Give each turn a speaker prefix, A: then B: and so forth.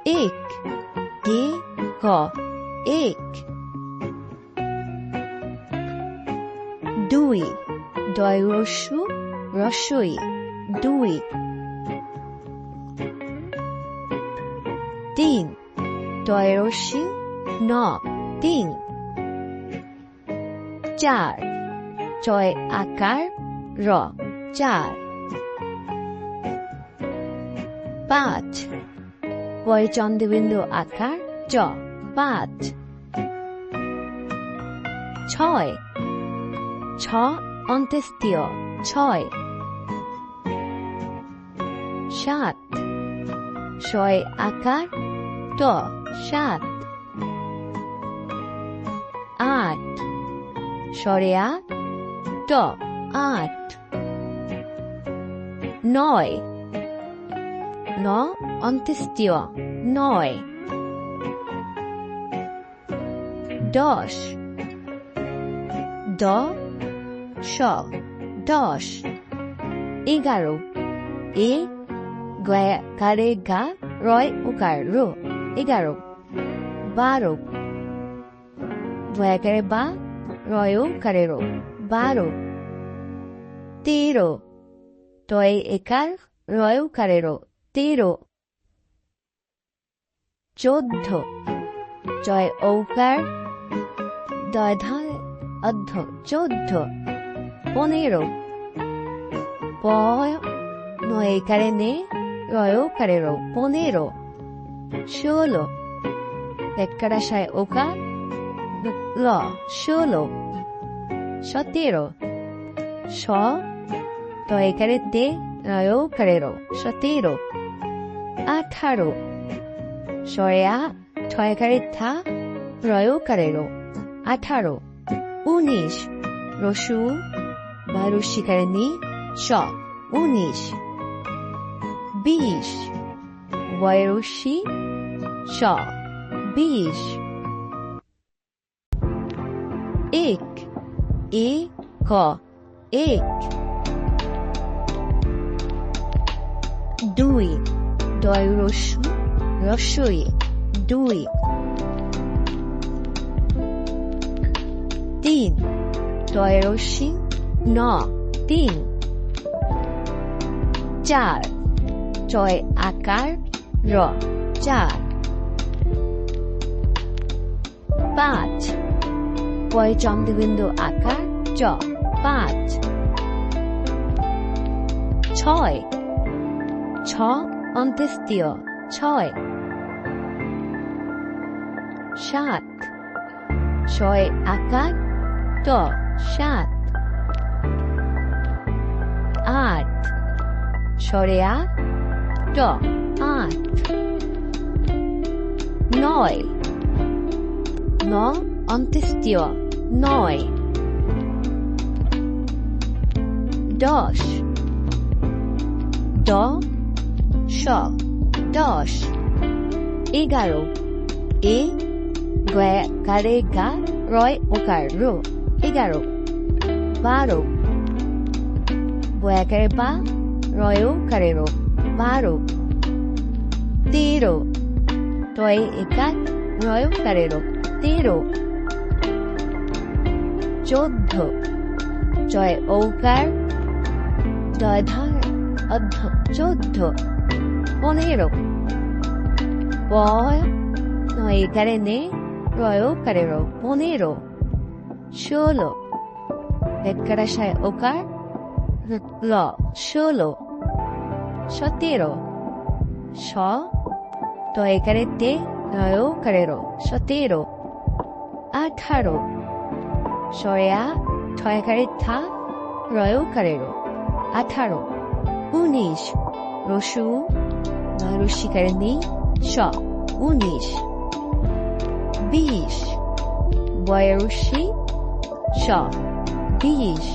A: এক, এ ক, এক। দুই, দয় রস্যু রস্যই, দুই। তিন, দয় রস্যি ন, তিন। চার, চয় আকার র, চার। পাঁচ, পয় চন্দ্রবিন্দু আকার চ, পাঁচ। ছয়, ছ অন্ত্যেষ্টিয়, ছয়। সাত, শয় আকার ট, সাত। আট, স্বরে আ ট, আট। নয়, ন অন্ত্যেষ্টিয়, নয়। দশ, দ স, দশ। এগারো, এ গারে গা রয় উকার রো, এগারো, বারো। দয়াকারে বা রয় উকারে রো, বারো। তেরো, তয় একার রয় উকারে রো, তেরো। চোদ্দ, জয় ঔকার দয় ধায় অর্ধ, চোদ্দ। পনেরো, প নয় একারে নে রয় উকারে রো, পনেরো। ষোলো, একারাশায় ওকার ল, ষোলো। সতেরো, স তয় একারে তে রয় উকারে রো, সতেরো। আঠারো, স্বরে আ ঠয় একারে থা রয় উকারে রো, আঠারো। উনিশ, রসু বা রস্যিকারে নি স, উনিশ। বিশ, বয় রস্যি স, বিশ। এক, এ ক, এক। দুই, দয় রস্যু রস্যই, দুই। তিন, দয় রস্যি ন, তিন। চার, চয় আকার র, চার। পাঁচ, পয় চন্দ্রবিন্দু আকার চ, পাঁচ। ছয়, ছ অন্ত্যেষ্টিয়, ছয়। সাত, ছয় আকার ট, সাত। আট, স্বরে আ ট, আট। নয়, ন অন্ত্যেষ্টিয়, নয়। দশ, দ স, দশ। এগারো, এ গারে গা রয় ওকার রো, এগারো, বারো। বয়াকারে বা রয় ওকারে রো, বারো। তেরো, তয় একার রয় ওকারে রো, তেরো। চোদ্দ, জয় ঔকার দয় ধার অর্ধ, চোদ্দ। পনেরো, পয় নয় একারে নে রয় ওকারে রো, পনেরো। ষোলো, একারাশায় ওকার ল, ষোলো। সতেরো, স তো একারে তে রয় ওকারে রো, সতেরো। আঠারো, সয়া ছয় একারে থা রয় ওকারে রো, আঠারো। উনিশ, রসু নয় রস্যিকারে নি স, উনিশ। বিশ, বয় রস্যি স, বিশ।